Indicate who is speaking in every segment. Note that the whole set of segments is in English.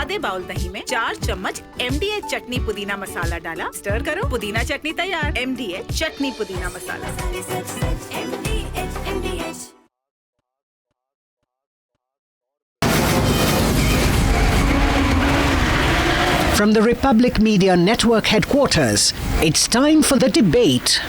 Speaker 1: आधे बाउल दही में 4 चम्मच MDH चटनी पुदीना मसाला डाला, स्टर करो, पुदीना चटनी तैयार। MDH चटनी पुदीना मसाला।
Speaker 2: From the Republic Media Network headquarters, it's time for the debate.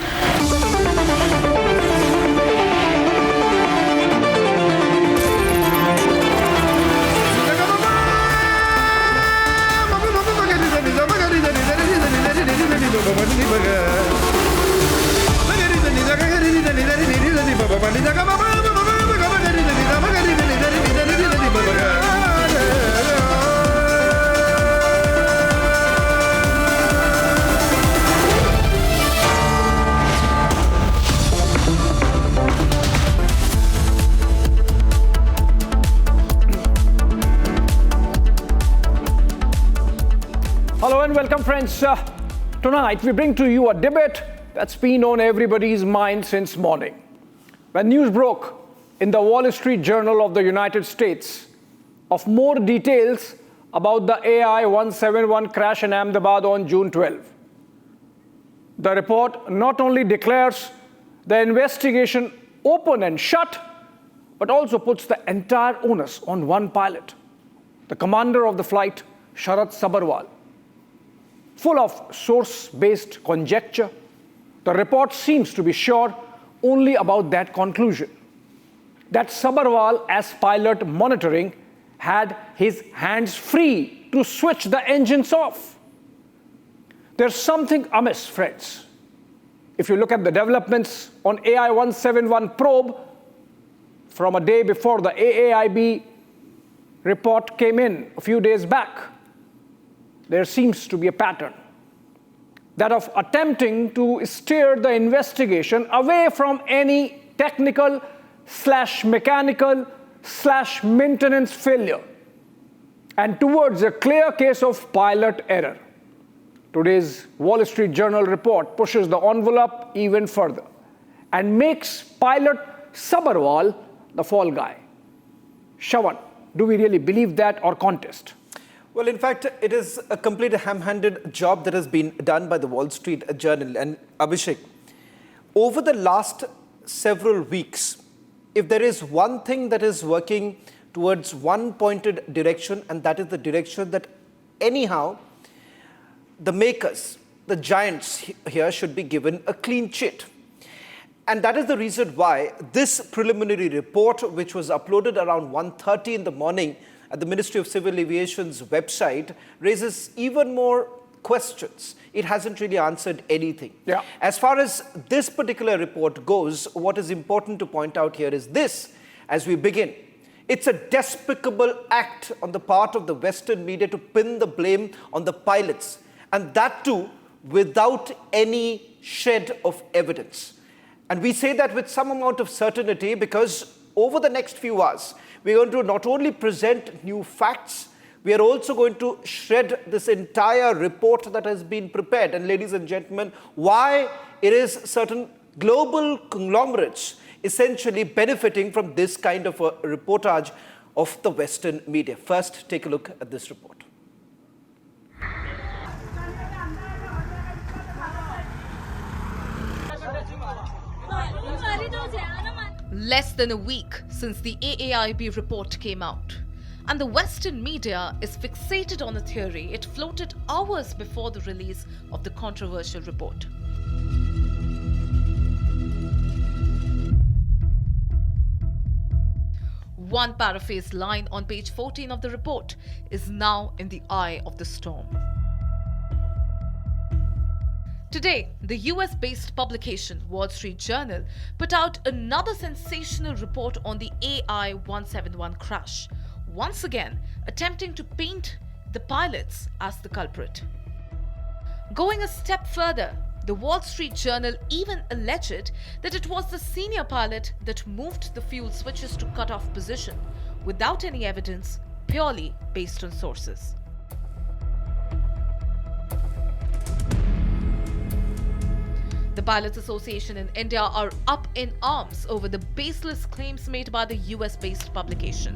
Speaker 3: Hello and welcome, friends. Tonight we bring to you a debate that's been on everybody's mind since morning. When news broke in the Wall Street Journal of the United States of more details about the AI-171 crash in Ahmedabad on June 12. The report not only declares the investigation open and shut, but also puts the entire onus on one pilot, the commander of the flight, Sharat Sabharwal. Full of source-based conjecture, the report seems to be sure only about that conclusion, that Sabharwal, as pilot monitoring, had his hands free to switch the engines off. There's something amiss, friends. If you look at the developments on AI-171 probe from a day before the AAIB report came in a few days back, there seems to be a pattern, that of attempting to steer the investigation away from any technical/mechanical/maintenance failure and towards a clear case of pilot error. Today's Wall Street Journal report pushes the envelope even further and makes pilot Sabharwal the fall guy. Shravan, do we really believe that or contest?
Speaker 4: Well, in fact, it is a complete ham-handed job that has been done by the Wall Street Journal. And Abhishek, over the last several weeks, if there is one thing that is working towards one pointed direction, and that is the direction that anyhow the makers, the giants here, should be given a clean chit. And that is the reason why this preliminary report, which was uploaded around 1:30 in the morning at the Ministry of Civil Aviation's website, raises even more questions. It hasn't really answered anything.
Speaker 3: Yeah.
Speaker 4: As far as this particular report goes, what is important to point out here is this, as we begin. It's a despicable act on the part of the Western media to pin the blame on the pilots, and that too without any shred of evidence. And we say that with some amount of certainty because over the next few hours, we're going to not only present new facts, we are also going to shred this entire report that has been prepared. And ladies and gentlemen, why it is certain global conglomerates essentially benefiting from this kind of a reportage of the Western media. First, take a look at this report.
Speaker 5: Less than a week since the AAIB report came out, and the Western media is fixated on a theory it floated hours before the release of the controversial report. One paraphrased line on page 14 of the report is now in the eye of the storm. Today, the US-based publication Wall Street Journal put out another sensational report on the AI-171 crash, once again attempting to paint the pilots as the culprit. Going a step further, the Wall Street Journal even alleged that it was the senior pilot that moved the fuel switches to cut-off position without any evidence, purely based on sources. The Pilots Association in India are up in arms over the baseless claims made by the US-based publication.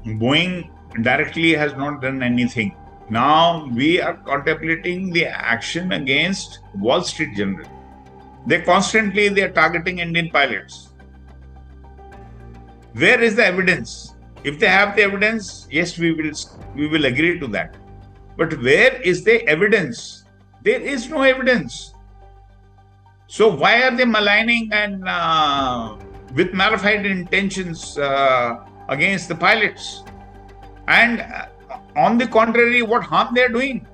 Speaker 6: Boeing directly has not done anything. Now we are contemplating the action against Wall Street Journal. They are targeting Indian pilots. Where is the evidence? If they have the evidence, yes, we will agree to that. But where is the evidence? There is no evidence. So why are they maligning and with malified intentions against the pilots? And on the contrary, what harm they are doing?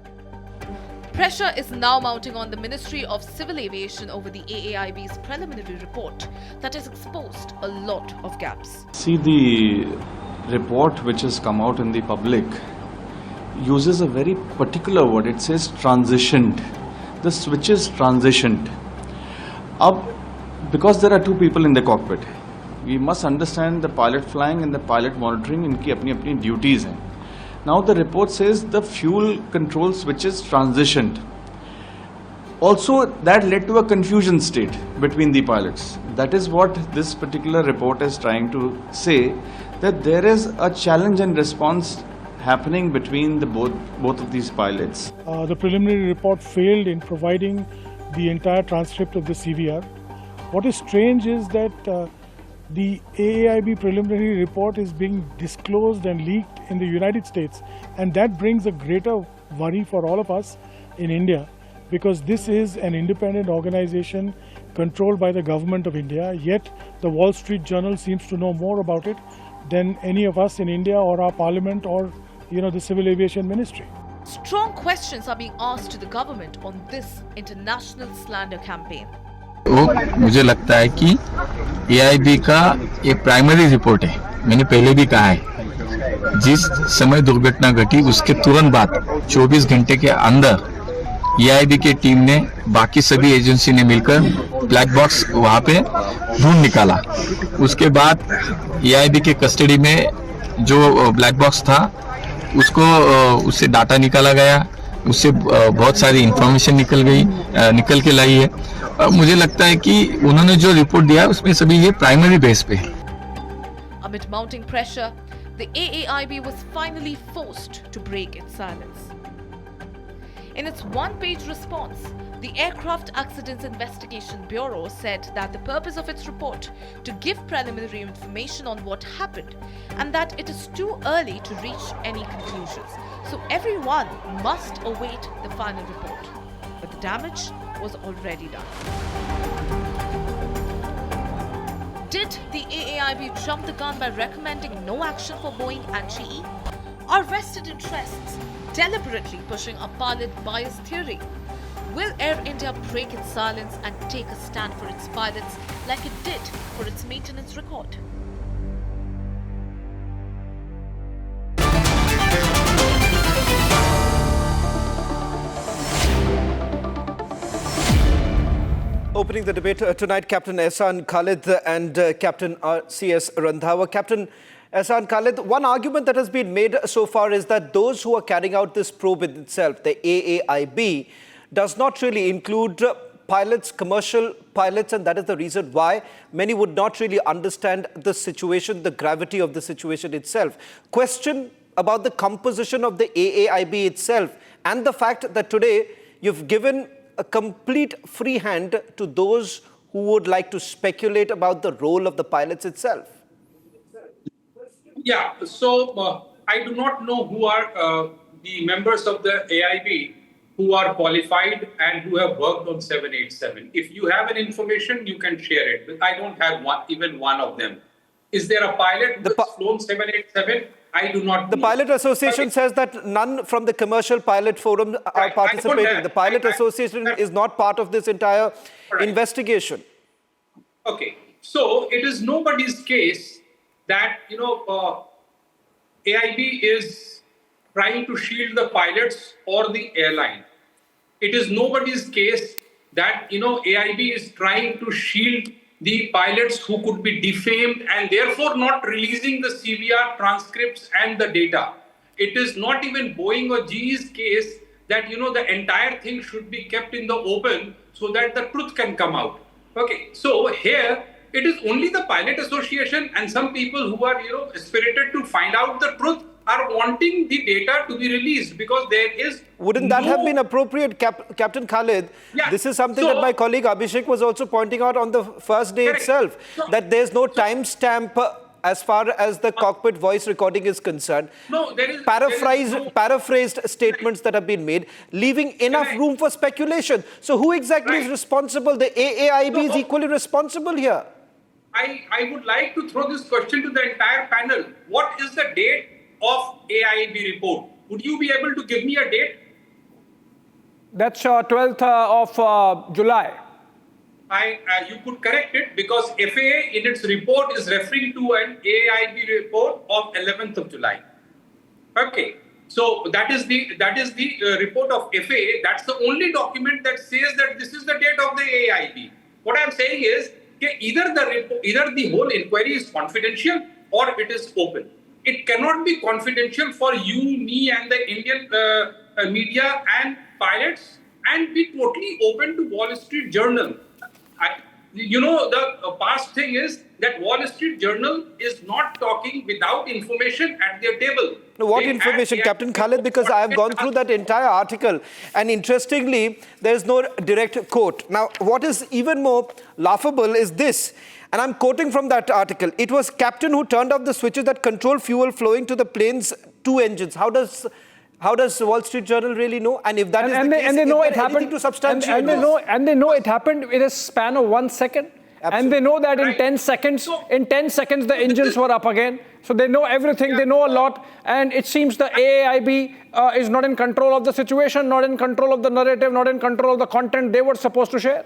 Speaker 5: Pressure is now mounting on the Ministry of Civil Aviation over the AAIB's preliminary report that has exposed a lot of gaps.
Speaker 7: See, the report which has come out in the public uses a very particular word. It says transitioned. The switches transitioned. Because there are two people in the cockpit, we must understand the pilot flying and the pilot monitoring, इनकी अपनी duties हैं. Now the report says the fuel control switches transitioned. Also, that led to a confusion state between the pilots. That is what this particular report is trying to say, that there is a challenge and response happening between the both of these pilots.
Speaker 8: The preliminary report failed in providing the entire transcript of the CVR. What is strange is that the AAIB preliminary report is being disclosed and leaked in the United States, and that brings a greater worry for all of us in India, because this is an independent organization controlled by the government of India, yet the Wall Street Journal seems to know more about it than any of us in India or our parliament or the Civil Aviation Ministry.
Speaker 5: Strong questions are being asked to the government on this international slander campaign.
Speaker 9: मुझे लगता है कि AIB का ये primary report है. मैंने पहले भी कहा है, जिस समय दुर्घटना घटी उसके तुरंत बाद 24 घंटे के अंदर AIB की टीम ने बाकी सभी एजेंसी ने मिलकर ब्लैक बॉक्स वहां पे ढूंढ निकाला. उसके बाद AIB के कस्टडी में जो ब्लैक बॉक्स था उससे डाटा निकाला गया, उससे बहुत सारी इंफॉर्मेशन निकल के लाई है. मुझे लगता है कि उन्होंने जो रिपोर्ट दिया उसमें सभी ये प्राइमरी बेस पे है.
Speaker 5: Amid mounting pressure, the AAIB was finally forced to break its silence. In its one-page response, the Aircraft Accidents Investigation Bureau said that the purpose of its report to give preliminary information on what happened and that it is too early to reach any conclusions. So everyone must await the final report. But the damage was already done. Did the AAIB jump the gun by recommending no action for Boeing and GE? Are vested interests deliberately pushing a pilot bias theory? Will Air India break its silence and take a stand for its pilots like it did for its maintenance record?
Speaker 4: Opening the debate tonight, Captain Ehsan Khalid and Captain C.S. Randhawa. Captain Ehsan Khalid, one argument that has been made so far is that those who are carrying out this probe in itself, the AAIB, does not really include pilots, commercial pilots, and that is the reason why many would not really understand the situation, the gravity of the situation itself. Question about the composition of the AAIB itself and the fact that today you've given a complete free hand to those who would like to speculate about the role of the pilots itself.
Speaker 10: Yeah, so I do not know who are the members of the AIB who are qualified and who have worked on 787. If you have an information, you can share it. But I don't have even one of them. Is there a pilot who has flown 787? I do not know.
Speaker 4: The Pilot Association says that none from the Commercial Pilot Forum are participating. The Pilot Association is not part of this entire investigation.
Speaker 10: Okay, so it is nobody's case that, AIB is trying to shield the pilots or the airline. It is nobody's case that, AIB is trying to shield the pilots who could be defamed and therefore not releasing the CVR transcripts and the data. It is not even Boeing or GE's case that, the entire thing should be kept in the open so that the truth can come out. Okay, so here it is only the Pilot Association and some people who are, spirited to find out the truth are wanting the data to be released because there is.
Speaker 4: Wouldn't that have been appropriate, Captain Khalid?
Speaker 10: Yeah.
Speaker 4: This is something that my colleague Abhishek was also pointing out on the first day itself, that there's no timestamp as far as the cockpit voice recording is concerned.
Speaker 10: No, there is
Speaker 4: paraphrased statements that have been made, leaving enough room for speculation. So who exactly is responsible? The AAIB is equally responsible here.
Speaker 10: I would like to throw this question to the entire panel. What is the date of AIB report? Would you be able to give me a date?
Speaker 3: That's 12th of July.
Speaker 10: You could correct it because FAA in its report is referring to an AIB report of 11th of July. Okay, so that is the report of FAA. That's the only document that says that this is the date of the AIB. What I'm saying is either the whole inquiry is confidential or it is open. It cannot be confidential for you, me, and the Indian media and pilots, and be totally open to Wall Street Journal. The past thing is that Wall Street Journal is not talking without information at their table.
Speaker 4: No, what information, Captain Khalid? Because I have gone through that entire article, and interestingly, there is no direct quote. Now, what is even more laughable is this, and I'm quoting from that article. It was captain who turned off the switches that control fuel flowing to the plane's two engines. How does Wall Street Journal really know? And if that is the case,
Speaker 3: they know it happened
Speaker 4: to substantiate
Speaker 3: and they know it happened in a span of 1 second. Absolutely. And they know that in 10 seconds, the engines were up again. So they know everything, they know a lot. And it seems the AAIB is not in control of the situation, not in control of the narrative, not in control of the content they were supposed to share.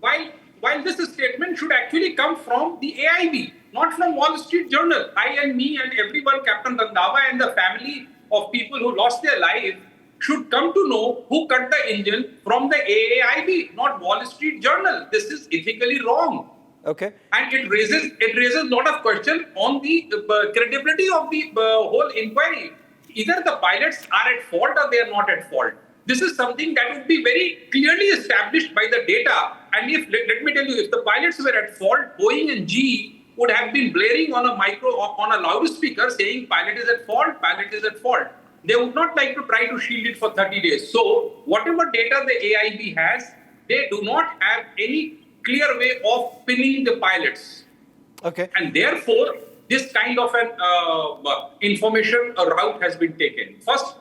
Speaker 10: While this statement should actually come from the AIB, not from Wall Street Journal. Me and everyone, Captain Randhawa and the family of people who lost their lives should come to know who cut the engine from the AAIB, not Wall Street Journal. This is ethically wrong.
Speaker 4: Okay.
Speaker 10: And it raises a lot of questions on the credibility of the whole inquiry. Either the pilots are at fault or they are not at fault. This is something that would be very clearly established by the data. And let me tell you, if the pilots were at fault, Boeing and GE would have been blaring on a loudspeaker saying pilot is at fault, pilot is at fault. They would not like to try to shield it for 30 days. So whatever data the AIB has, they do not have any clear way of pinning the pilots.
Speaker 4: Okay.
Speaker 10: And therefore, this kind of an information route has been taken. First,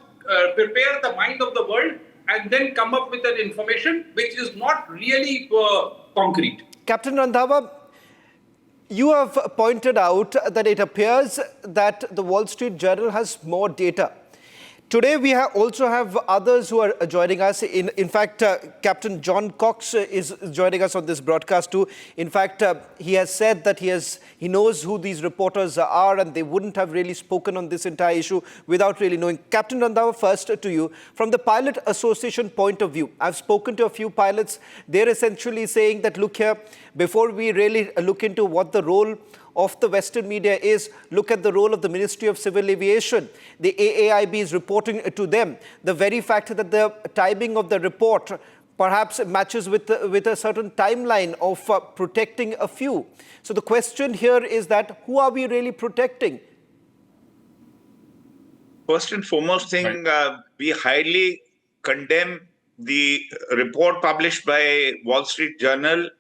Speaker 10: prepare the mind of the world and then come up with an information which is not really concrete.
Speaker 4: Captain Randhawa, you have pointed out that it appears that the Wall Street Journal has more data. Today, we also have others who are joining us. In fact, Captain John Cox is joining us on this broadcast too. In fact, he has said that he knows who these reporters are and they wouldn't have really spoken on this entire issue without really knowing. Captain Randhawa, first to you. From the Pilot Association point of view, I've spoken to a few pilots. They're essentially saying that, look here, before we really look into what the role of the Western media is, look at the role of the Ministry of Civil Aviation. The AAIB is reporting to them. The very fact that the timing of the report perhaps matches with a certain timeline of protecting a few. So the question here is that who are we really protecting?
Speaker 6: First and foremost thing, we highly condemn the report published by Wall Street Journal,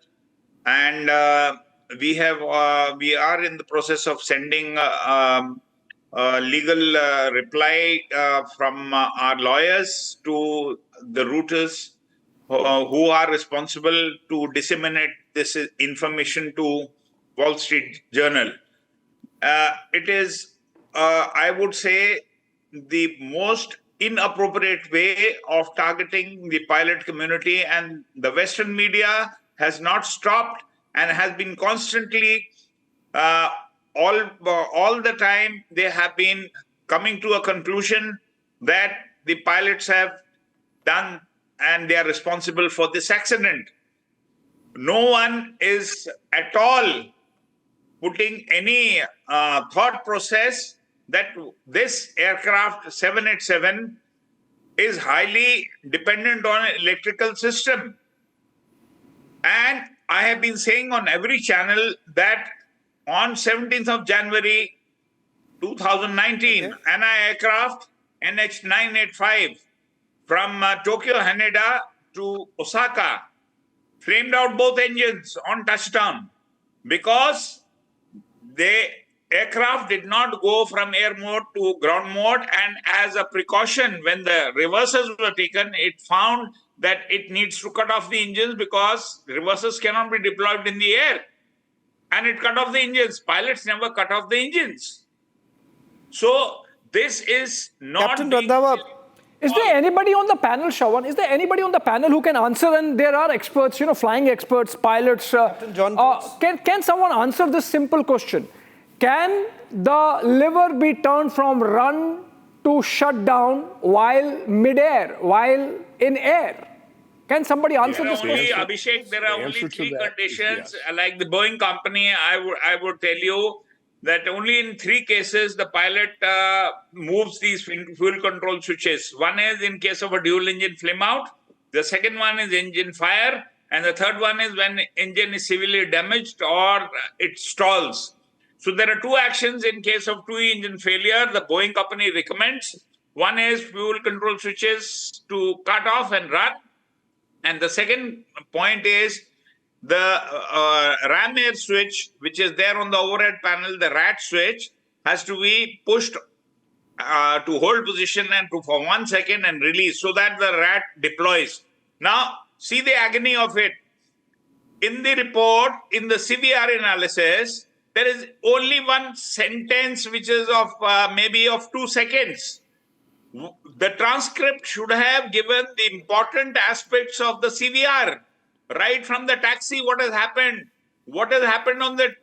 Speaker 6: and we are in the process of sending a legal reply from our lawyers to the routers who are responsible to disseminate this information to Wall Street Journal. It is, I would say, the most inappropriate way of targeting the pilot community, and the Western media has not stopped and has been constantly, all the time, they have been coming to a conclusion that the pilots have done and they are responsible for this accident. No one is at all putting any thought process that this aircraft 787 is highly dependent on an electrical system. And I have been saying on every channel that on 17th of January, 2019, anti-aircraft NH985 from Tokyo Haneda to Osaka flamed out both engines on touchdown because the aircraft did not go from air mode to ground mode, and as a precaution, when the reversers were taken, it found that it needs to cut off the engines because reversers cannot be deployed in the air, and it cut off the engines. Pilots never cut off the engines. So this is not
Speaker 4: Captain Randhawa,
Speaker 3: Is there anybody on the panel, Shravan? Is there anybody on the panel who can answer? And there are experts, flying experts, pilots.
Speaker 4: John
Speaker 3: Can someone answer this simple question? Can the liver be turned from run to shut down while mid-air, while in air? Can somebody answer this question?
Speaker 6: Abhishek, there are only three conditions. Like the Boeing company, I would tell you that only in 3 cases the pilot moves these fuel control switches. One is in case of a dual engine flame out. The second one is engine fire. And the third one is when engine is severely damaged or it stalls. So there are 2 actions in case of 2 engine failure the Boeing company recommends. One is fuel control switches to cut off and run. And the second point is the ram air switch, which is there on the overhead panel, the rat switch, has to be pushed to hold position and for 1 second and release so that the rat deploys. Now, see the agony of it. In the report, in the CVR analysis, there is only one sentence which is of maybe of 2 seconds. The transcript should have given the important aspects of the CVR. Right from the taxi, what has happened? What has happened on the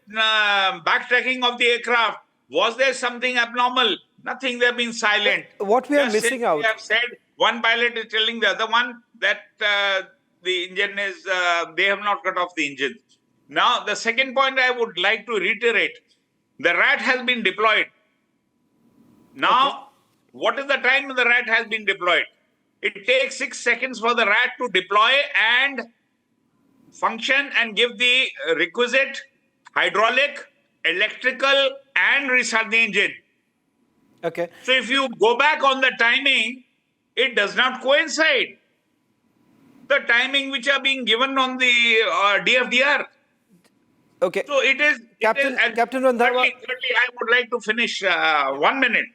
Speaker 6: backtracking of the aircraft? Was there something abnormal? Nothing, they've been silent.
Speaker 4: What we are missing out.
Speaker 6: We have said one pilot is telling the other one that the engine is, they have not cut off the engine. Now, the second point I would like to reiterate, the rat has been deployed. Now, what is the time the rat has been deployed? It takes 6 seconds for the rat to deploy and function and give the requisite hydraulic, electrical, and restart the engine.
Speaker 4: Okay.
Speaker 6: So if you go back on the timing, it does not coincide. The timing which are being given on the DFDR.
Speaker 4: Okay.
Speaker 6: So it is...
Speaker 4: Captain Randhawa.
Speaker 6: Thirdly, I would like to finish 1 minute.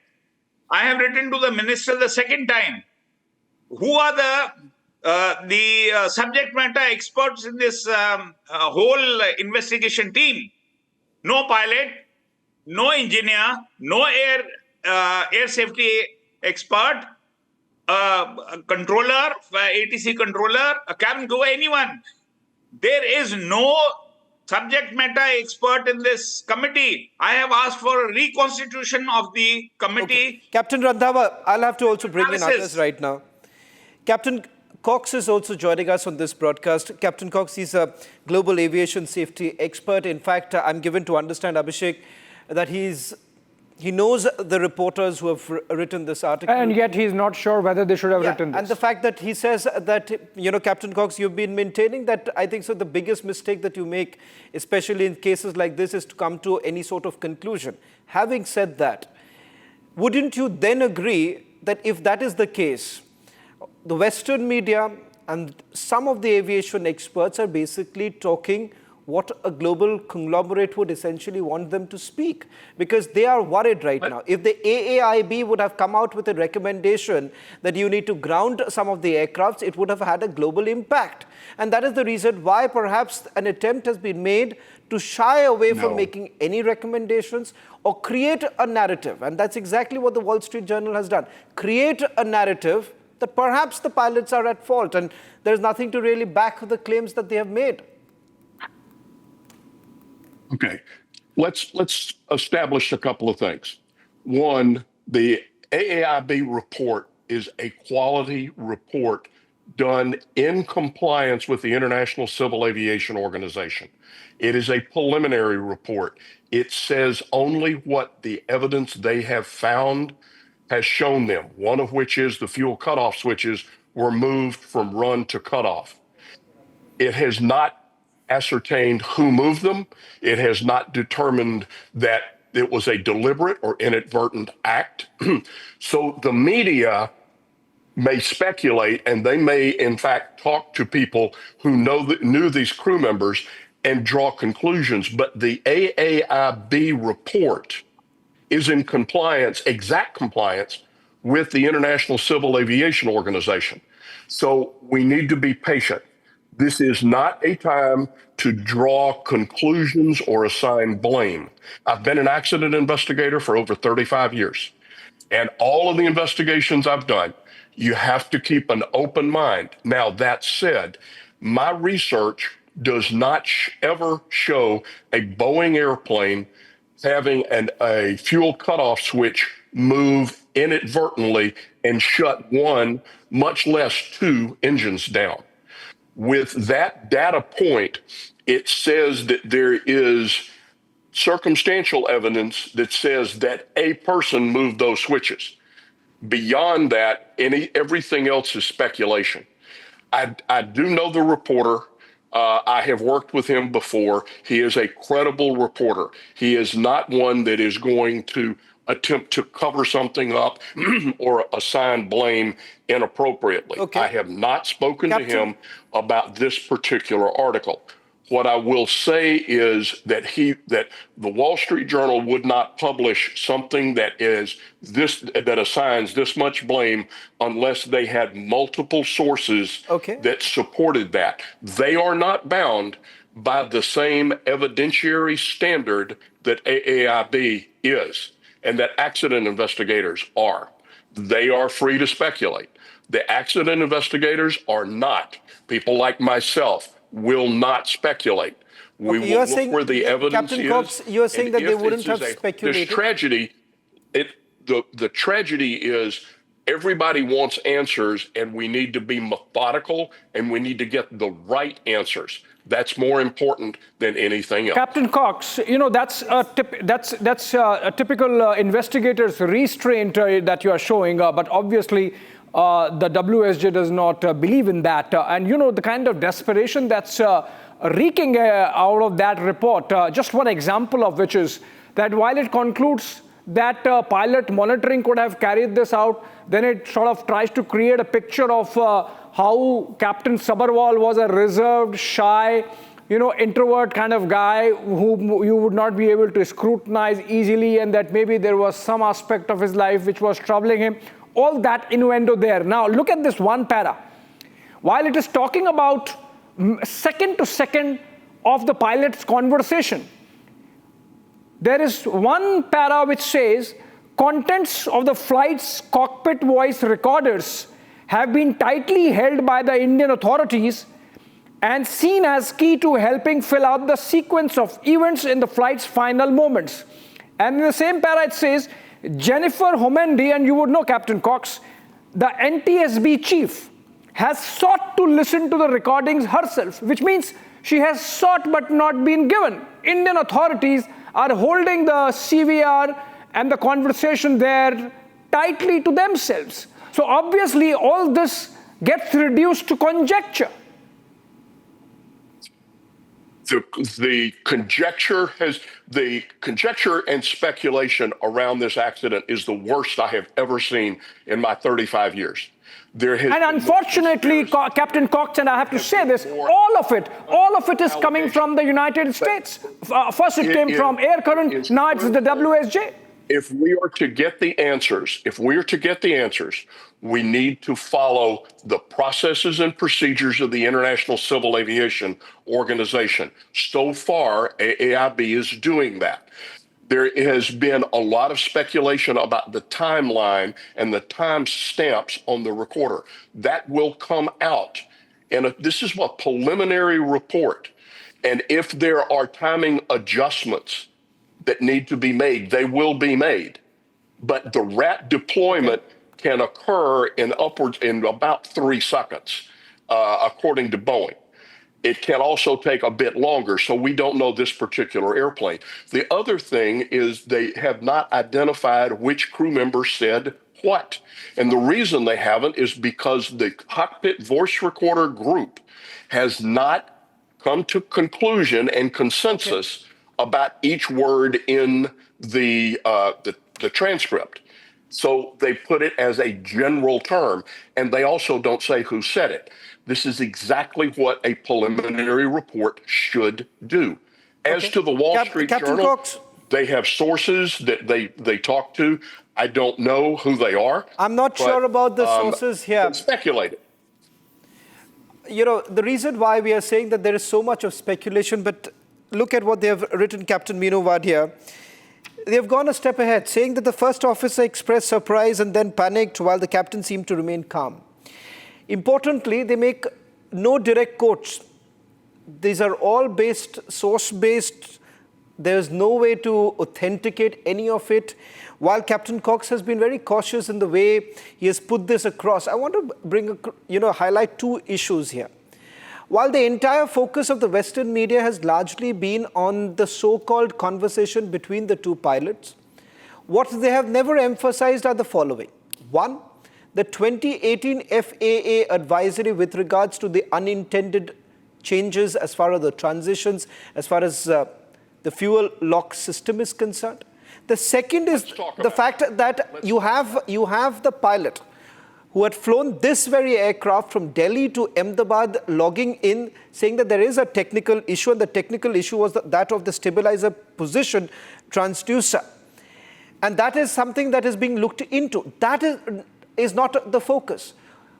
Speaker 6: I have written to the minister the second time. Who are the subject matter experts in this whole investigation team? No pilot, no engineer, no air safety expert, controller, ATC controller, a cabin crew, anyone. There is no subject matter expert in this committee. I have asked for a reconstitution of the committee.
Speaker 4: Okay. Captain Randhawa, I'll have to also bring in others right now. Captain Cox is also joining us on this broadcast. Captain Cox, he's a global aviation safety expert. In fact, I'm given to understand, Abhishek, that he knows the reporters who have written this article.
Speaker 3: And yet he's not sure whether they should have written this.
Speaker 4: And the fact that he says that, Captain Cox, you've been maintaining that, I think so, the biggest mistake that you make, especially in cases like this, is to come to any sort of conclusion. Having said that, wouldn't you then agree that if that is the case, the Western media and some of the aviation experts are basically talking what a global conglomerate would essentially want them to speak, because they are worried right now. If the AAIB would have come out with a recommendation that you need to ground some of the aircrafts, it would have had a global impact. And that is the reason why perhaps an attempt has been made to shy away from making any recommendations or create a narrative. And that's exactly what the Wall Street Journal has done. Create a narrative that perhaps the pilots are at fault, and there's nothing to really back the claims that they have made.
Speaker 11: Okay, let's establish a couple of things. One, the AAIB report is a quality report done in compliance with the International Civil Aviation Organization. It is a preliminary report. It says only what the evidence they have found has shown them, one of which is the fuel cutoff switches were moved from run to cutoff. It has not ascertained who moved them. It has not determined that it was a deliberate or inadvertent act. So the media may speculate, and they may in fact talk to people who knew these crew members and draw conclusions. But the AAIB report is in compliance, exact compliance, with the International Civil Aviation Organization. So we need to be patient. This is not a time to draw conclusions or assign blame. I've been an accident investigator for over 35 years. And all of the investigations I've done, you have to keep an open mind. Now, that said, my research does not ever show a Boeing airplane having a fuel cutoff switch move inadvertently and shut one, much less two engines down. With that data point, it says that there is circumstantial evidence that says that a person moved those switches. Beyond that, everything else is speculation. I do know the reporter. I have worked with him before. He is a credible reporter. He is not one that is going to attempt to cover something up or assign blame inappropriately.
Speaker 4: Okay.
Speaker 11: I have not spoken to him about this particular article. What I will say is that the Wall Street Journal would not publish something that assigns this much blame unless they had multiple sources that supported that. They are not bound by the same evidentiary standard that AAIB is and that accident investigators are. They are free to speculate. The accident investigators are not. People like myself will not speculate. We will look where the evidence
Speaker 4: Captain
Speaker 11: is.
Speaker 4: Cox, you are saying that they wouldn't have speculated?
Speaker 11: This tragedy, the tragedy is everybody wants answers, and we need to be methodical, and we need to get the right answers. That's more important than anything else.
Speaker 3: Captain Cox, that's a typical investigator's restraint that you are showing, but obviously the WSJ does not believe in that. And the kind of desperation that's reeking out of that report, just one example of which is that while it concludes that pilot monitoring could have carried this out, then it sort of tries to create a picture of how Captain Sabharwal was a reserved, shy, introvert kind of guy who you would not be able to scrutinize easily, and that maybe there was some aspect of his life which was troubling him. All that innuendo there. Now, look at this one para. While it is talking about second to second of the pilot's conversation, there is one para which says, contents of the flight's cockpit voice recorders have been tightly held by the Indian authorities and seen as key to helping fill out the sequence of events in the flight's final moments. And in the same para it says, Jennifer Homendy, and you would know Captain Cox, the NTSB chief, has sought to listen to the recordings herself, which means she has sought but not been given. Indian authorities are holding the CVR and the conversation there tightly to themselves. So obviously all this gets reduced to conjecture.
Speaker 11: The conjecture and speculation around this accident is the worst I have ever seen in my 35 years.
Speaker 3: And unfortunately, Captain Cox, and I have to say this, all of it is coming from the United States. First it came from Air Current, now it's the WSJ.
Speaker 11: If we are to get the answers, we need to follow the processes and procedures of the International Civil Aviation Organization. So far, AAIB is doing that. There has been a lot of speculation about the timeline and the time stamps on the recorder. That will come out. And this is a preliminary report. And if there are timing adjustments that need to be made, they will be made. But the RAT deployment can occur in about 3 seconds, according to Boeing. It can also take a bit longer, so we don't know this particular airplane. The other thing is they have not identified which crew member said what. And the reason they haven't is because the cockpit voice recorder group has not come to conclusion and consensus about each word in the transcript. So they put it as a general term, and they also don't say who said it. This is exactly what a preliminary report should do. As to the Wall Street
Speaker 4: Captain
Speaker 11: Journal,
Speaker 4: Cox,
Speaker 11: they have sources that they talk to. I don't know who they are.
Speaker 4: I'm not sure about the sources here.
Speaker 11: Speculated.
Speaker 4: You know, the reason why we are saying that there is so much of speculation, but look at what they have written, Captain Minu Wadia. They have gone a step ahead, saying that the first officer expressed surprise and then panicked while the captain seemed to remain calm. Importantly, they make no direct quotes. These are all source-based. There's no way to authenticate any of it. While Captain Cox has been very cautious in the way he has put this across, I want to highlight two issues here. While the entire focus of the Western media has largely been on the so-called conversation between the two pilots, what they have never emphasized are the following. One, the 2018 FAA advisory with regards to the unintended changes as far as the transitions, as far as the fuel lock system is concerned. The second is the fact that you have the pilot who had flown this very aircraft from Delhi to Ahmedabad, logging in, saying that there is a technical issue, and the technical issue was that of the stabilizer position transducer. And that is something that is being looked into. That is not the focus.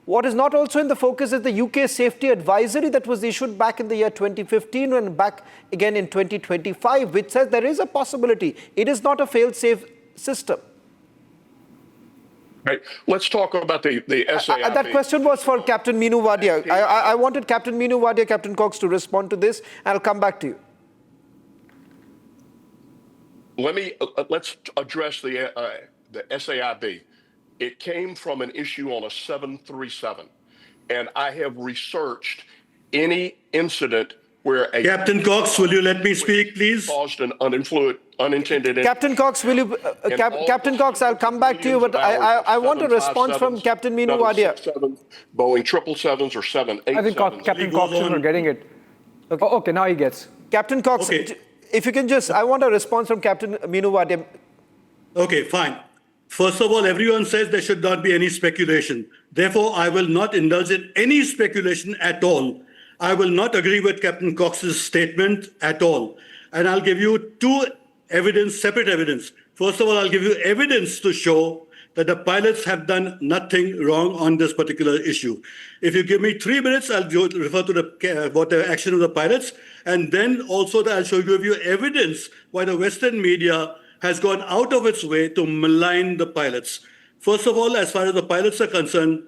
Speaker 4: What is not also in the focus is the UK safety advisory that was issued back in the year 2015 and back again in 2025, which says there is a possibility. It is not a fail-safe system.
Speaker 11: Right. Let's talk about the SAIB.
Speaker 4: That question was for Captain Minu Wadia. I wanted Captain Minu Wadia, Captain Cox to respond to this, and I'll come back to you.
Speaker 11: Let's address the SAIB. It came from an issue on a 737, and I have researched any incident where a
Speaker 12: Captain Cox, will you let me speak, please?
Speaker 11: Caused an unintended.
Speaker 4: Captain Cox, will you? Captain Cox, I'll come back to you, but I want a response from Captain Minu Wadia.
Speaker 11: Boeing 777s or 787s.
Speaker 3: I think Captain Cox is not getting it. Okay. Oh, okay, now he gets.
Speaker 4: Captain Cox, if you can just, I want a response from Captain Minu Wadia.
Speaker 12: Okay, fine. First of all, everyone says there should not be any speculation. Therefore, I will not indulge in any speculation at all. I will not agree with Captain Cox's statement at all. And I'll give you two separate evidence. First of all, I'll give you evidence to show that the pilots have done nothing wrong on this particular issue. If you give me 3 minutes, I'll refer to the action of the pilots. And then also I'll give you evidence why the Western media has gone out of its way to malign the pilots. First of all, as far as the pilots are concerned,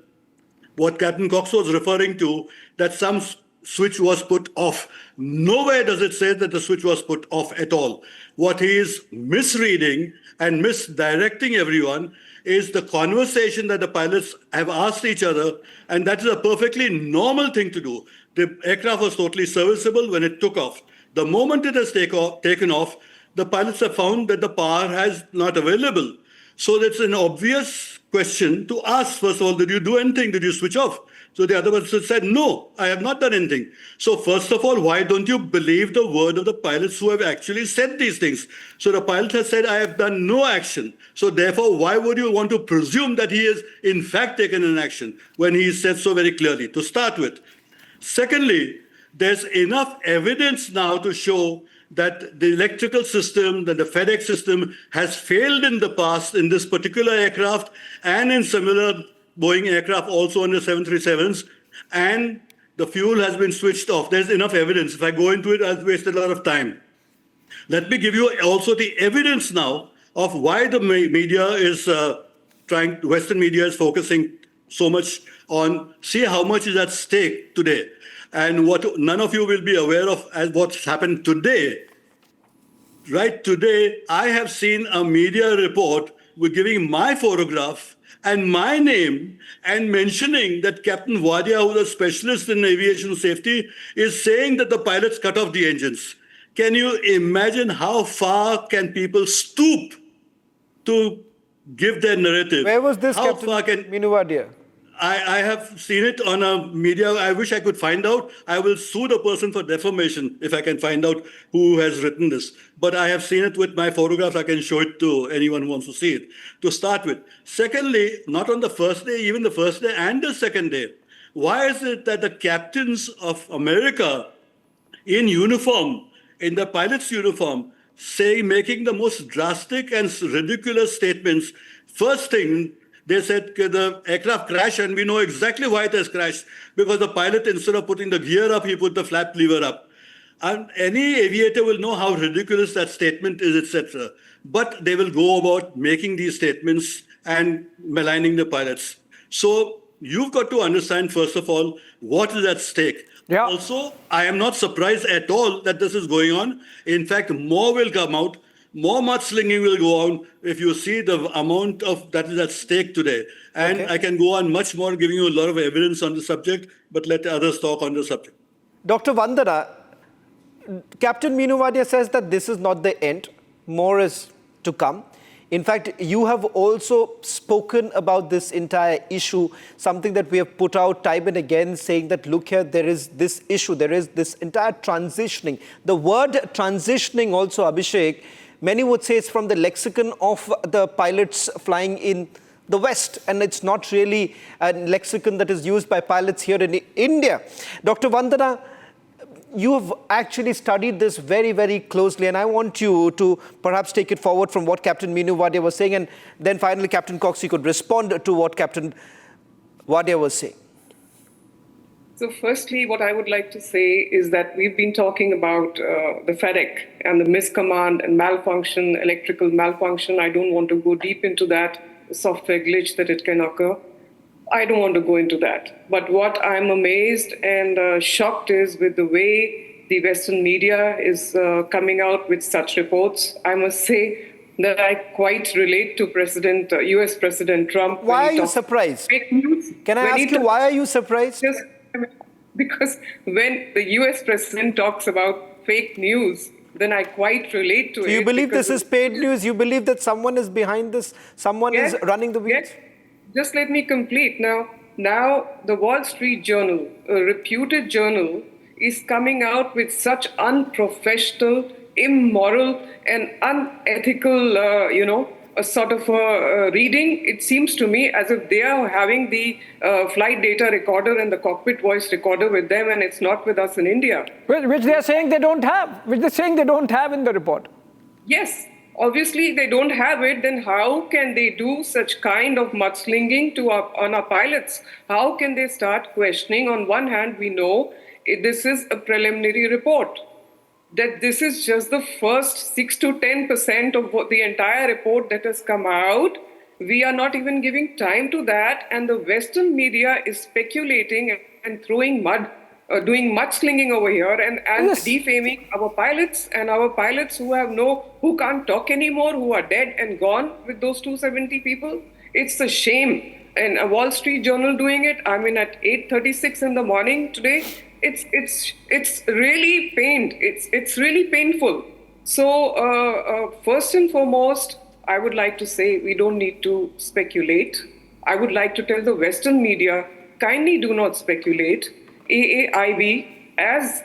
Speaker 12: what Captain Cox was referring to, that some switch was put off. Nowhere does it say that the switch was put off at all. What he is misreading and misdirecting everyone is the conversation that the pilots have asked each other, and that is a perfectly normal thing to do. The aircraft was totally serviceable when it took off. The moment it has taken off, the pilots have found that the power is not available. So that's an obvious question to ask. First of all, did you do anything? Did you switch off? So the other person said, no, I have not done anything. So first of all, why don't you believe the word of the pilots who have actually said these things? So the pilot has said, I have done no action. So therefore, why would you want to presume that he has in fact taken an action when he said so very clearly, to start with? Secondly, there's enough evidence now to show that the electrical system, that the FedEx system has failed in the past in this particular aircraft and in similar Boeing aircraft also on the 737s, and the fuel has been switched off. There's enough evidence. If I go into it, I'll waste a lot of time. Let me give you also the evidence now of why the media is Western media is focusing so much on, see how much is at stake today. And what none of you will be aware of as what's happened today. Right today, I have seen a media report with giving my photograph and my name and mentioning that Captain Wadia, who's a specialist in aviation safety, is saying that the pilots cut off the engines. Can you imagine how far can people stoop to give their narrative?
Speaker 4: Where was this,
Speaker 12: how
Speaker 4: Captain Minu Wadia?
Speaker 12: I have seen it on a media. I wish I could find out. I will sue the person for defamation if I can find out who has written this. But I have seen it with my photographs. I can show it to anyone who wants to see it, to start with. Secondly, not on the first day, even the first day and the second day. Why is it that the captains of America in uniform, in the pilot's uniform, making the most drastic and ridiculous statements? First thing, they said the aircraft crashed, and we know exactly why it has crashed, because the pilot, instead of putting the gear up, he put the flap lever up. And any aviator will know how ridiculous that statement is, etc. But they will go about making these statements and maligning the pilots. So you've got to understand, first of all, what is at stake.
Speaker 3: Yeah.
Speaker 12: Also, I am not surprised at all that this is going on. In fact, more will come out. More mudslinging will go on if you see the amount of that is at stake today. And I can go on much more, giving you a lot of evidence on the subject, but let others talk on the subject.
Speaker 4: Dr. Vandana, Captain Meenu Wadia says that this is not the end. More is to come. In fact, you have also spoken about this entire issue, something that we have put out time and again, saying that, look here, there is this issue, there is this entire transitioning. The word transitioning also, Abhishek, many would say it's from the lexicon of the pilots flying in the West, and it's not really a lexicon that is used by pilots here in India. Dr. Vandana, you have actually studied this very, very closely, and I want you to perhaps take it forward from what Captain Meenu Wadia was saying, and then finally, Captain Cox, you could respond to what Captain Wadia was saying.
Speaker 13: So firstly, what I would like to say is that we've been talking about the FedEx and the miscommand and malfunction, electrical malfunction. I don't want to go deep into that software glitch that it can occur. I don't want to go into that. But what I'm amazed and shocked is with the way the Western media is coming out with such reports. I must say that I quite relate to US President Trump.
Speaker 4: Why are you surprised?
Speaker 13: Fake news.
Speaker 4: Can I ask you, why are you surprised?
Speaker 13: Because when the US President talks about fake news, then I quite relate to it.
Speaker 4: You believe this is paid news? You believe that someone is behind this? Someone is running the wheels?
Speaker 13: Just let me complete. Now, the Wall Street Journal, a reputed journal, is coming out with such unprofessional, immoral, and unethical, a sort of reading. It seems to me as if they are having the flight data recorder and the cockpit voice recorder with them, and it's not with us in India.
Speaker 3: Which they are saying they don't have. Which they're saying they don't have in the report.
Speaker 13: Yes. Obviously, they don't have it. Then how can they do such kind of mudslinging on our pilots? How can they start questioning? On one hand, we know this is a preliminary report, that this is just the first 6 to 10% of what the entire report that has come out. We are not even giving time to that. And the Western media is speculating and throwing mud, doing mudslinging over here and defaming our pilots, and our pilots who can't talk anymore, who are dead and gone with those 270 people. It's a shame. And a Wall Street Journal doing it, I mean, at 8:36 in the morning today, it's really pained. It's really painful. So first and foremost, I would like to say we don't need to speculate. I would like to tell the Western media, kindly do not speculate. AAIB, as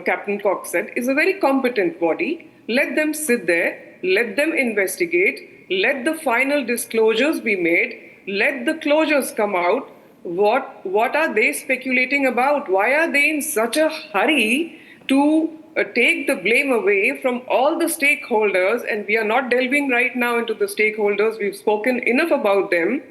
Speaker 13: Captain Cox said, is a very competent body. Let them sit there, let them investigate, let the final disclosures be made, let the closures come out. What are they speculating about? Why are they in such a hurry to take the blame away from all the stakeholders? And we are not delving right now into the stakeholders. We've spoken enough about them.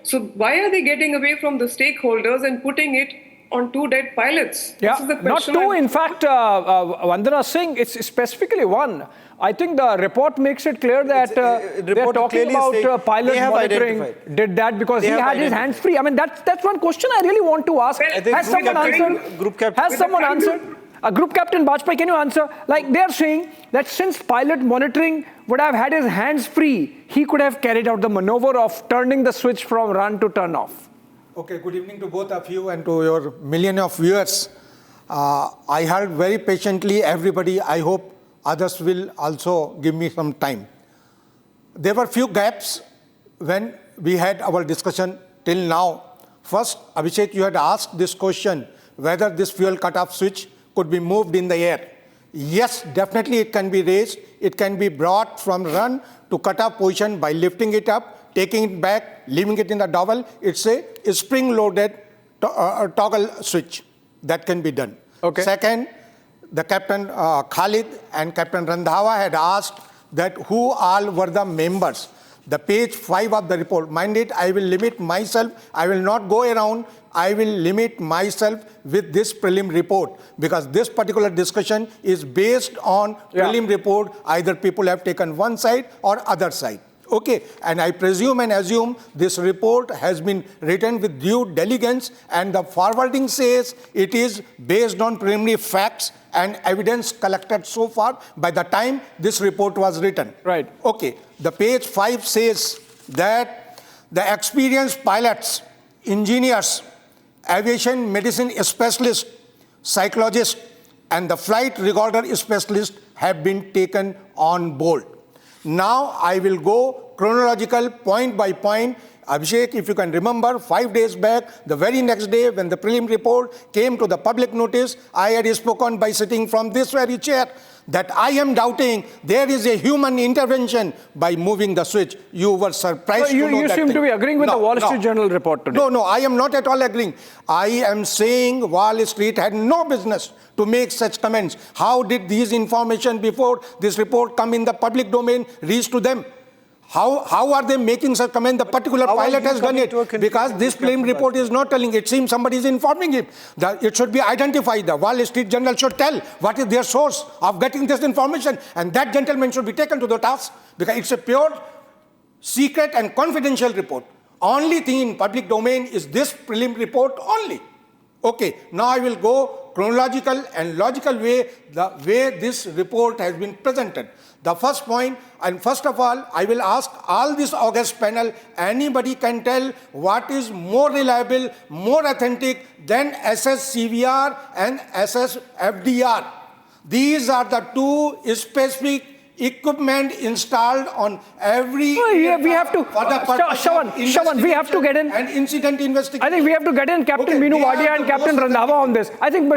Speaker 13: So why are they getting away from the stakeholders and putting it on 2 dead pilots?
Speaker 3: Yeah,
Speaker 13: this is the
Speaker 3: not 2. In fact, Vandana Singh, it's specifically 1. I think the report makes it clear that they're talking about pilot monitoring did that because he had his hands free. I mean, that's one question I really want to ask. Has someone answered? Has someone answered? Group Captain Bajpai, can you answer? Like, they're saying that since pilot monitoring would have had his hands free, he could have carried out the maneuver of turning the switch from run to turn off.
Speaker 14: Okay, good evening to both of you and to your million of viewers. I heard very patiently everybody. I hope others will also give me some time. There were few gaps when we had our discussion till now. First, Abhishek, you had asked this question, whether this fuel cutoff switch could be moved in the air. Yes, definitely it can be raised. It can be brought from run to cutoff position by lifting it up, taking it back, leaving it in the dowel. It's a spring-loaded toggle switch that can be done.
Speaker 3: Okay.
Speaker 14: Second, the Captain Khalid and Captain Randhawa had asked that who all were the members. The page 5 of the report, mind it, I will limit myself, I will not go around, I will limit myself with this prelim report, because this particular discussion is based on prelim report, either people have taken one side or other side. Okay, and I presume and assume this report has been written with due diligence, and the forwarding says it is based on preliminary facts and evidence collected so far by the time this report was written.
Speaker 3: Right.
Speaker 14: Okay, the page 5 says that the experienced pilots, engineers, aviation medicine specialists, psychologists, and the flight recorder specialist have been taken on board. Now I will go chronological point by point. Abhishek, if you can remember, 5 days back, the very next day when the prelim report came to the public notice, I had spoken by sitting from this very chair that I am doubting there is a human intervention by moving the switch. You were surprised to know
Speaker 3: you
Speaker 14: that
Speaker 3: seem
Speaker 14: thing.
Speaker 3: to be agreeing with the Wall Street Journal report today.
Speaker 14: No, I am not at all agreeing. I am saying Wall Street had no business to make such comments. How did these information before this report come in the public domain reach to them? How are they making such comment? The particular pilot has done it because this claim report is not telling. It seems somebody is informing him. It should be identified. The Wall Street Journal should tell what is their source of getting this information, and that gentleman should be taken to the task because it's a pure secret and confidential report. Only thing in public domain is this prelim report only. Okay, now I will go chronological and logical way, the way this report has been presented. The first point, and first of all, I will ask all this august panel, anybody can tell what is more reliable, more authentic than SSCVR and SSFDR. These are the two specific equipment installed on every
Speaker 3: we have to Shawan, we have to get in
Speaker 14: and incident investigation.
Speaker 3: I think we have to get in Captain Meenu Wadia and Captain Randhawa on this. I think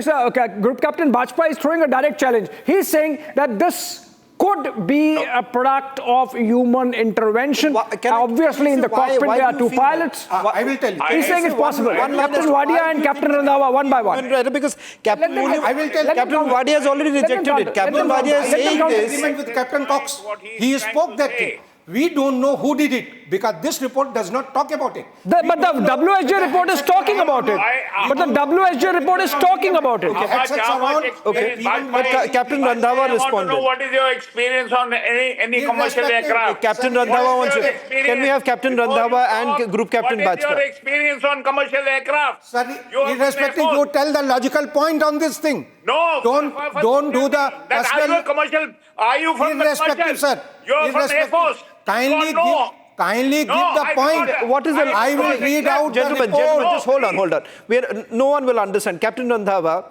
Speaker 3: Group Captain Bajpai is throwing a direct challenge. He's saying that this could be a product of human intervention. Obviously, in the cockpit there are two pilots.
Speaker 14: I will tell you.
Speaker 3: He's saying it's possible. Captain Wadia and Captain Randhawa, one by one.
Speaker 4: Because Captain Wadia has already rejected it. Captain Wadia is saying this.
Speaker 14: Agreement with Captain Cox. He spoke that thing. We don't know who did it because this report does not talk about it.
Speaker 3: But the WSJ report is talking about it. But the WSJ report is talking about it.
Speaker 4: But Captain Randhawa responded.
Speaker 6: What is your experience on any commercial aircraft?
Speaker 4: Captain Randhawa wants to. Can we have Captain Randhawa and Group Captain Bajpai?
Speaker 6: What is your experience on commercial aircraft?
Speaker 14: Sir, irrespective, you tell the logical point on this thing.
Speaker 6: No.
Speaker 14: Don't do the.
Speaker 6: Are you a commercial? Are you from the commercial?
Speaker 14: Sir.
Speaker 6: You are from Air Force.
Speaker 14: Kindly give the point.
Speaker 4: What is the?
Speaker 14: I will read out
Speaker 4: Gentlemen, just hold on. No one will understand. Captain Randhawa,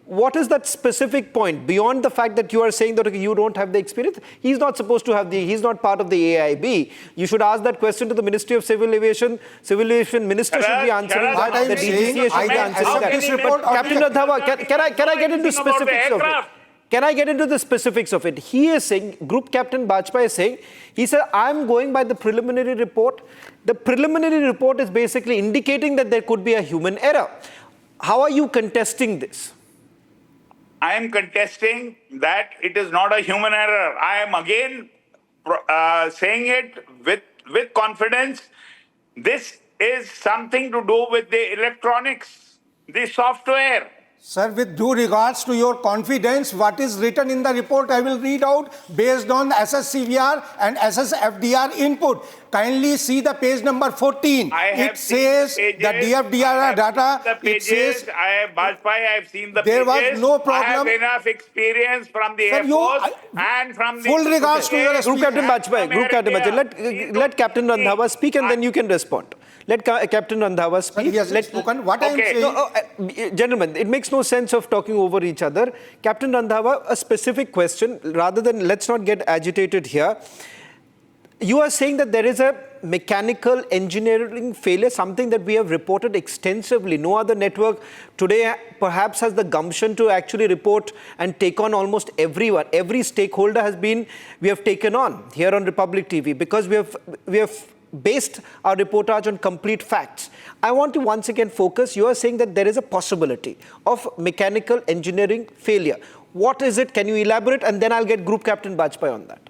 Speaker 4: what is that specific point beyond the fact that you are saying that you don't have the experience? He's not supposed to have he's not part of the AIB. You should ask that question to the Ministry of Civil Aviation. Civil Aviation Minister should be answering that. The DGCA should be answering that. Captain Randhawa, can I get into specifics of it? Can I get into the specifics of it? He is saying, Group Captain Bajpai is saying, he said, I'm going by the preliminary report. The preliminary report is basically indicating that there could be a human error. How are you contesting this?
Speaker 6: I am contesting that it is not a human error. I am again saying it with confidence. This is something to do with the electronics, the software.
Speaker 14: Sir, with due regards to your confidence, what is written in the report I will read out based on SSCVR and SSFDR input. Kindly see the page number 14. It says the DFDR data. It says
Speaker 6: Bajpai, I have seen the
Speaker 14: there
Speaker 6: pages.
Speaker 14: was no problem.
Speaker 6: I have enough experience from the Air Force and from the...
Speaker 14: Full regards to your
Speaker 4: Group Captain Bajpai, let Captain Randhawa speak and then you can respond. Let Captain Randhawa speak.
Speaker 14: He has spoken. What I am saying...
Speaker 4: gentlemen, it makes no sense of talking over each other. Captain Randhawa, a specific question, rather than let's not get agitated here. You are saying that there is a mechanical engineering failure, something that we have reported extensively. No other network today perhaps has the gumption to actually report and take on almost everyone. Every stakeholder we have taken on here on Republic TV, because we have based our reportage on complete facts. I want to once again focus. You are saying that there is a possibility of mechanical engineering failure. What is it? Can you elaborate? And then I'll get Group Captain Bajpai on that.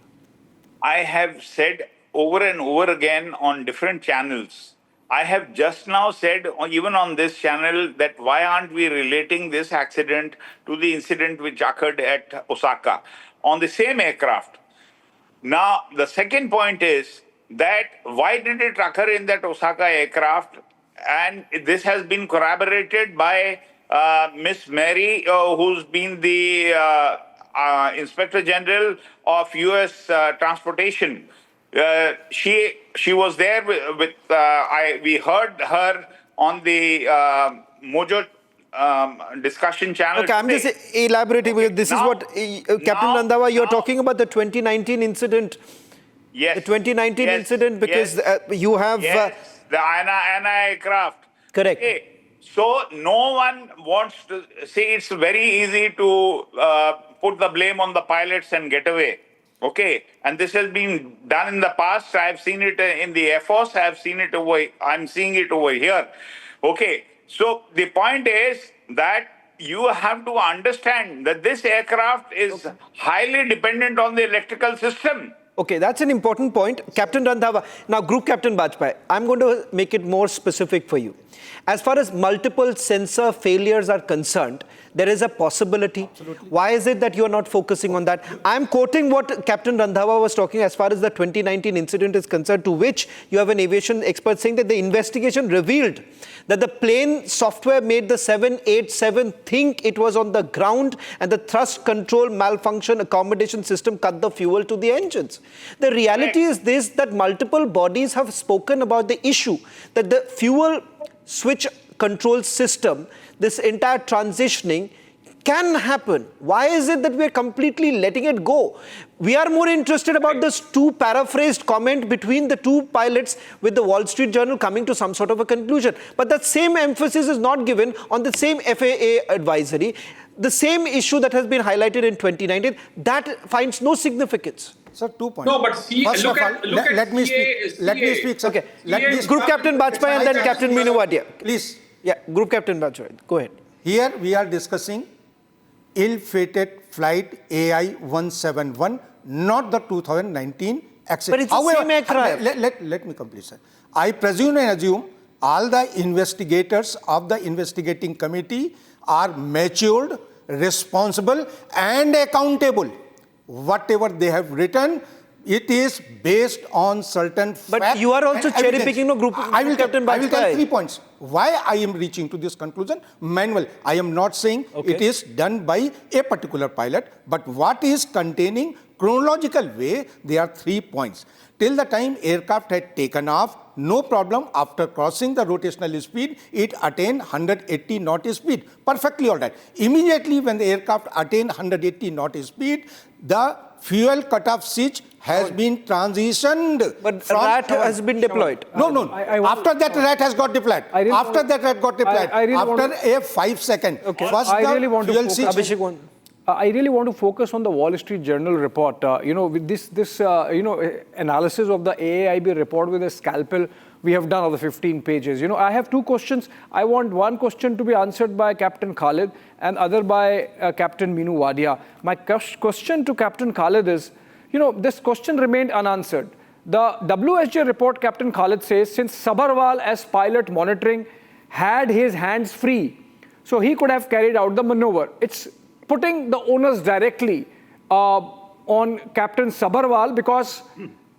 Speaker 6: I have said over and over again on different channels. I have just now said, even on this channel, that why aren't we relating this accident to the incident which occurred at Osaka on the same aircraft? Now, the second point is that why did it occur in that Osaka aircraft? And this has been corroborated by Miss Mary, who's been the Inspector General of U.S. Transportation. She was there with we heard her on the Mojo discussion channel.
Speaker 4: Okay, I'm just elaborating because this is what Captain Randhawa, you're talking about the 2019 incident.
Speaker 6: Yes.
Speaker 4: The 2019 incident, because you have
Speaker 6: the Anna aircraft.
Speaker 4: Correct.
Speaker 6: Okay. So no one wants to say it's very easy to put the blame on the pilots and get away. Okay, and this has been done in the past. I have seen it in the Air Force. I'm seeing it over here. Okay, so the point is that you have to understand that this aircraft is highly dependent on the electrical system.
Speaker 4: Okay, that's an important point. Captain Randhawa. Now, Group Captain Bajpai, I'm going to make it more specific for you. As far as multiple sensor failures are concerned, there is a possibility. Absolutely. Why is it that you are not focusing on that? I'm quoting what Captain Randhawa was talking as far as the 2019 incident is concerned, to which you have an aviation expert saying that the investigation revealed that the plane software made the 787 think it was on the ground, and the thrust control malfunction accommodation system cut the fuel to the engines. The reality is this, that multiple bodies have spoken about the issue, that the fuel switch control system, this entire transitioning can happen. Why is it that we are completely letting it go? We are more interested about this two paraphrased comment between the two pilots, with the Wall Street Journal coming to some sort of a conclusion. But that same emphasis is not given on the same FAA advisory. The same issue that has been highlighted in 2019, that finds no significance.
Speaker 14: Sir, 2 points.
Speaker 10: No, but see,
Speaker 14: First of all, let me speak.
Speaker 4: Okay, Group Captain Bajpai and then Captain Meenu Wadia.
Speaker 14: Please.
Speaker 4: Yeah, Group Captain Bajpai, go ahead.
Speaker 14: Here we are discussing ill-fated flight AI-171, not the 2019 accident.
Speaker 4: But it's the same aircraft.
Speaker 14: Let me complete, sir. I presume and assume all the investigators of the investigating committee are matured, responsible and accountable. Whatever they have written, it is based on certain facts.
Speaker 4: But you are also cherry-picking a group.
Speaker 14: I will tell 3 points. Why I am reaching to this conclusion? Manual. I am not saying it is done by a particular pilot, but what is containing chronological way, there are 3 points. Till the time aircraft had taken off, no problem. After crossing the rotational speed, it attained 180 knot speed. Perfectly all right. Immediately when the aircraft attained 180 knot speed, the fuel cutoff switch has been transitioned.
Speaker 4: But RAT has been deployed.
Speaker 14: No. After that, RAT has got deployed. After that, RAT got deployed. After a 5 second.
Speaker 3: Okay.
Speaker 14: First,
Speaker 3: I really
Speaker 14: the
Speaker 3: want to
Speaker 14: fuel
Speaker 3: focus.
Speaker 14: switch.
Speaker 3: I really want to focus on the Wall Street Journal report. With this analysis of the AAIB report with a scalpel, we have done of the 15 pages. I have 2 questions. I want one question to be answered by Captain Khalid and other by Captain Meenu Wadia. My question to Captain Khalid is, this question remained unanswered. The WSJ report, Captain Khalid says, since Sabharwal as pilot monitoring had his hands free, so he could have carried out the maneuver. It's putting the onus directly on Captain Sabharwal because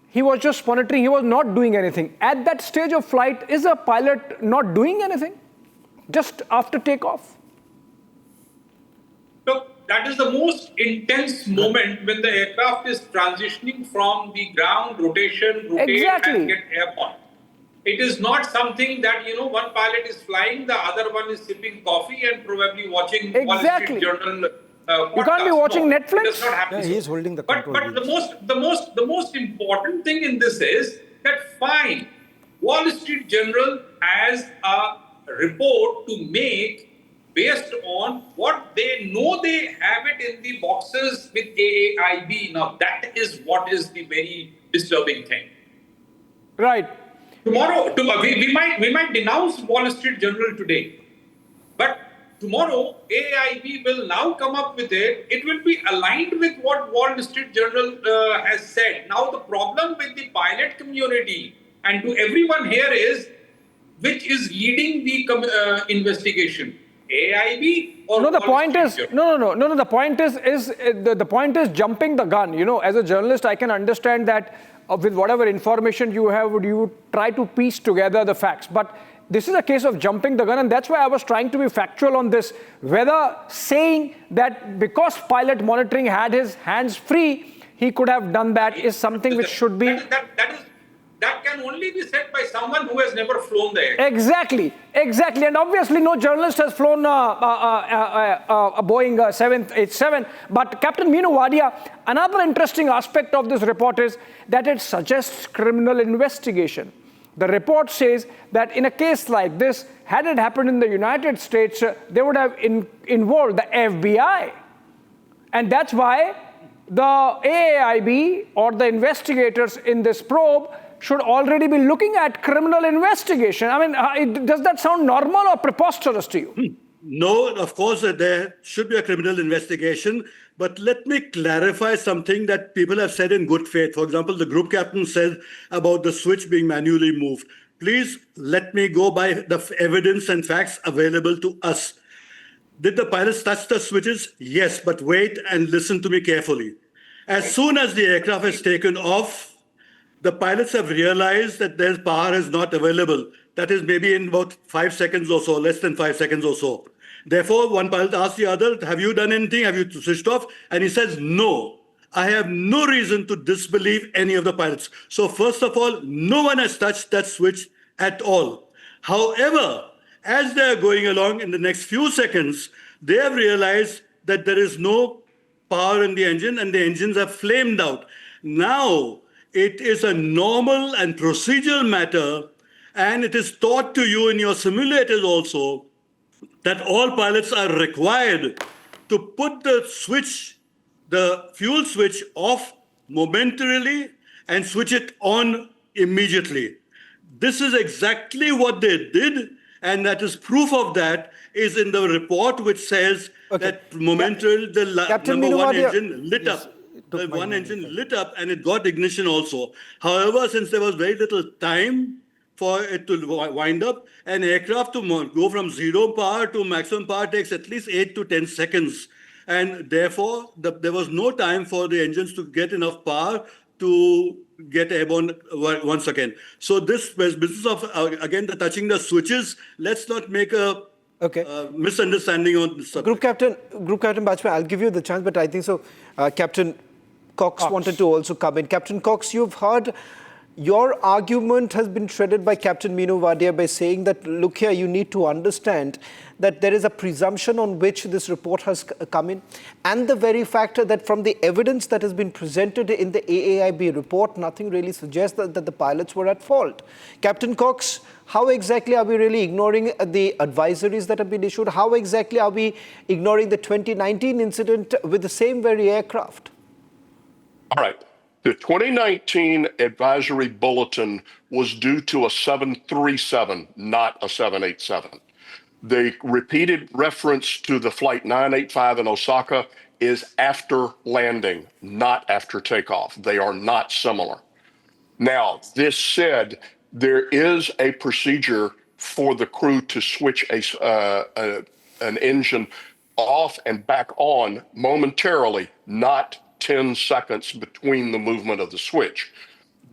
Speaker 3: he was just monitoring, he was not doing anything. At that stage of flight, is a pilot not doing anything just after takeoff?
Speaker 10: Look, that is the most intense moment when the aircraft is transitioning from the ground, rotate and get airborne. It is not something that, one pilot is flying, the other one is sipping coffee and probably watching Wall Street Journal.
Speaker 3: You can't be watching Netflix.
Speaker 10: It does not happen.
Speaker 14: He is holding the control.
Speaker 10: But the most important thing in this is that fine, Wall Street Journal has a report to make based on what they know they have it in the boxes with AAIB. Now that is what is the very disturbing thing.
Speaker 3: Right.
Speaker 10: Tomorrow, we might denounce Wall Street Journal today, but tomorrow AIB will now come up with it. It will be aligned with what Wall Street Journal has said. Now the problem with the pilot community and to everyone here is, which is leading the investigation, AIB or
Speaker 3: No, the
Speaker 10: Wall
Speaker 3: point
Speaker 10: Street
Speaker 3: is
Speaker 10: Journal?
Speaker 3: no. The point is the point is jumping the gun. You know, as a journalist, I can understand that with whatever information you have, you would try to piece together the facts. But this is a case of jumping the gun, and that's why I was trying to be factual on this. Whether saying that because pilot monitoring had his hands free, he could have done that is something which should be.
Speaker 10: That can only be said by someone who has never flown the air.
Speaker 3: Exactly. And obviously no journalist has flown a Boeing 787. But Captain Meenu Wadia, another interesting aspect of this report is that it suggests criminal investigation. The report says that in a case like this, had it happened in the United States, they would have involved the FBI. And that's why the AAIB or the investigators in this probe should already be looking at criminal investigation. I mean, does that sound normal or preposterous to you?
Speaker 12: No, of course, there should be a criminal investigation. But let me clarify something that people have said in good faith. For example, the group captain said about the switch being manually moved. Please let me go by the evidence and facts available to us. Did the pilots touch the switches? Yes, but wait and listen to me carefully. As soon as the aircraft is taken off, the pilots have realized that their power is not available. That is maybe in about 5 seconds or so, less than 5 seconds or so. Therefore, one pilot asks the other, have you done anything? Have you switched off? And he says, no. I have no reason to disbelieve any of the pilots. So first of all, no one has touched that switch at all. However, as they are going along in the next few seconds, they have realized that there is no power in the engine and the engines have flamed out. Now, it is a normal and procedural matter, and it is taught to you in your simulators also that all pilots are required to put the switch, the fuel switch, off momentarily and switch it on immediately. This is exactly what they did, and that is proof of that is in the report, which says that momentarily the number one engine lit up. The one engine lit up and it got ignition also. However, since there was very little time for it to wind up, an aircraft to go from zero power to maximum power takes at least 8 to 10 seconds. And therefore, there was no time for the engines to get enough power to get airborne once again. So this business of, again, the touching the switches, let's not make a misunderstanding on this subject.
Speaker 4: Group Captain Bajpai, I'll give you the chance, but I think so. Captain Cox wanted to also come in. Captain Cox, you've heard your argument has been shredded by Captain Meenu Wadia by saying that, look here, you need to understand that there is a presumption on which this report has come in, and the very fact that from the evidence that has been presented in the AAIB report, nothing really suggests that the pilots were at fault. Captain Cox, how exactly are we really ignoring the advisories that have been issued? How exactly are we ignoring the 2019 incident with the same very aircraft?
Speaker 11: All right. The 2019 advisory bulletin was due to a 737, not a 787. The repeated reference to the flight 985 in Osaka is after landing, not after takeoff. They are not similar. Now, this said, there is a procedure for the crew to switch an engine off and back on momentarily, not 10 seconds between the movement of the switch.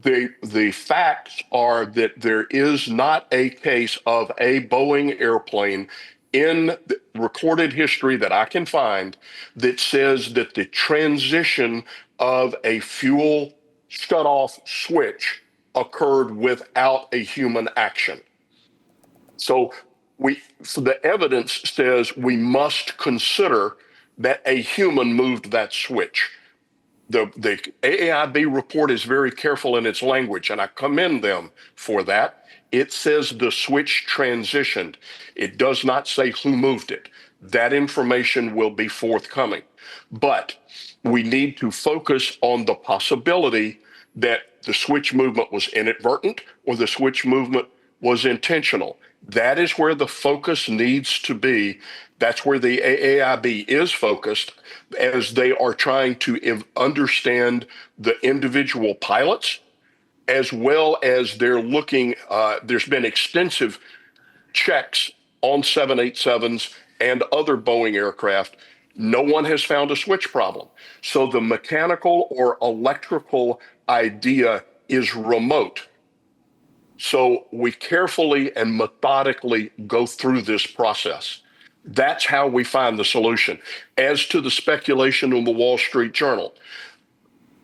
Speaker 11: The facts are that there is not a case of a Boeing airplane in the recorded history that I can find that says that the transition of a fuel shut-off switch occurred without a human action. So the evidence says we must consider that a human moved that switch. The AAIB report is very careful in its language, and I commend them for that. It says the switch transitioned. It does not say who moved it. That information will be forthcoming. But we need to focus on the possibility that the switch movement was inadvertent or the switch movement was intentional. That is where the focus needs to be. That's where the AAIB is focused as they are trying to understand the individual pilots, as well as they're looking, there's been extensive checks on 787s and other Boeing aircraft. No one has found a switch problem. So the mechanical or electrical idea is remote. So we carefully and methodically go through this process. That's how we find the solution. As to the speculation in the Wall Street Journal,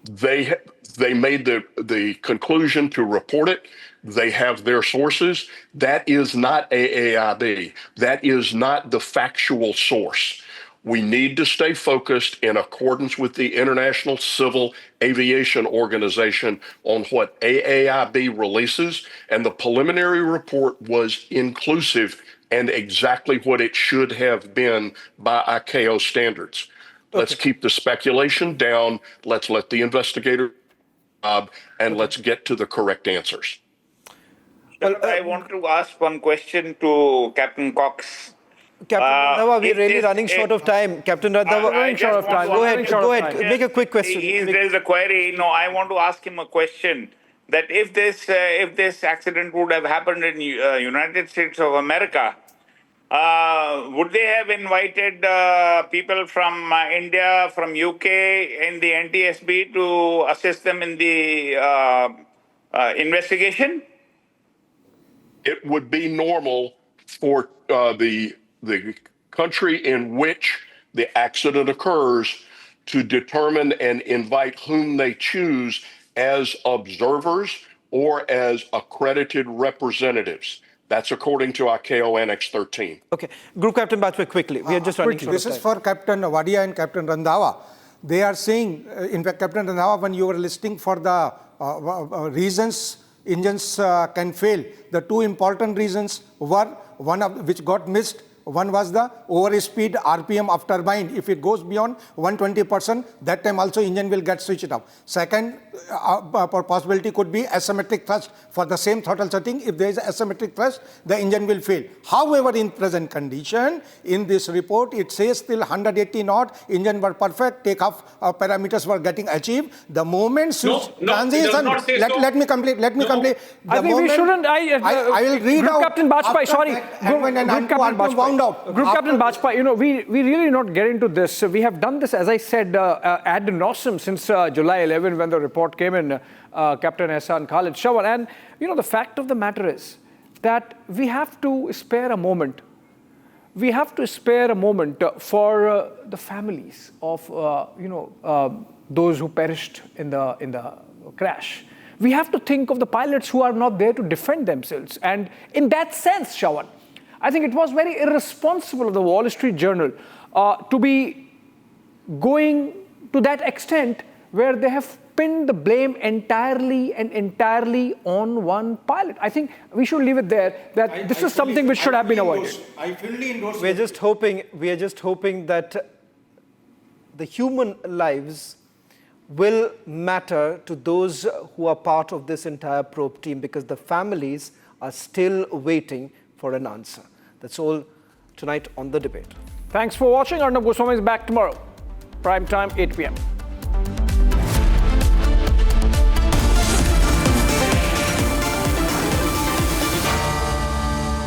Speaker 11: they made the conclusion to report it. They have their sources. That is not AAIB. That is not the factual source. We need to stay focused in accordance with the International Civil Aviation Organization on what AAIB releases, and the preliminary report was inclusive and exactly what it should have been by ICAO standards. Let's keep the speculation down. Let's let the investigator and let's get to the correct answers.
Speaker 15: Well, I want to ask one question to Captain Cox.
Speaker 4: Captain Randhawa, we're really running short of time. Captain Randhawa,
Speaker 3: running short of time.
Speaker 4: Go ahead. Make a quick question.
Speaker 15: There's a query. No, I want to ask him a question. That if this accident would have happened in United States of America, would they have invited people from India, from UK, and the NTSB to assist them in the investigation?
Speaker 11: It would be normal for the country in which the accident occurs to determine and invite whom they choose as observers or as accredited representatives. That's according to ICAO Annex 13.
Speaker 4: Okay. Group Captain Bajpai, quickly. We are just running short of time.
Speaker 14: This is for Captain Wadia and Captain Randhawa. They are saying, in fact, Captain Randhawa, when you were listing for the reasons engines can fail, the two important reasons were, one of which got missed. One was the overspeed RPM of turbine. If it goes beyond 120%, that time also engine will get switched off. Second possibility could be asymmetric thrust. For the same throttle setting, if there is asymmetric thrust, the engine will fail. However, in present condition, in this report, it says till 180 knot, engine were perfect, takeoff parameters were getting achieved. The moment transition, let me complete.
Speaker 3: I think we shouldn't.
Speaker 14: I will read out.
Speaker 3: Captain Bajpai, sorry. Group Captain Bajpai. Group Captain Bajpai, we really not get into this. We have done this, as I said, ad nauseum since July 11 when the report came in, Captain Ehsan Khalid Shawar. And, the fact of the matter is that we have to spare a moment. We have to spare a moment for the families of, those who perished in the crash. We have to think of the pilots who are not there to defend themselves. And in that sense, Shawar, I think it was very irresponsible of the Wall Street Journal to be going to that extent where they have pinned the blame entirely on one pilot. I think we should leave it there, that this is something which should have been avoided.
Speaker 14: I fully endorse.
Speaker 4: We are just hoping that the human lives will matter to those who are part of this entire probe team, because the families are still waiting for an answer. That's all tonight on The Debate.
Speaker 3: Thanks for watching. Arnab Goswami is back tomorrow. Prime time, 8 p.m.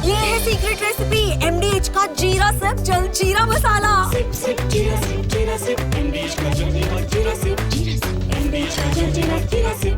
Speaker 16: ये है secret recipe MDH का जीरा SIP जल जीरा मसाला। SIP जीरा SIP MDH का जल जीरा सिप MDH का जल जीरा सिप।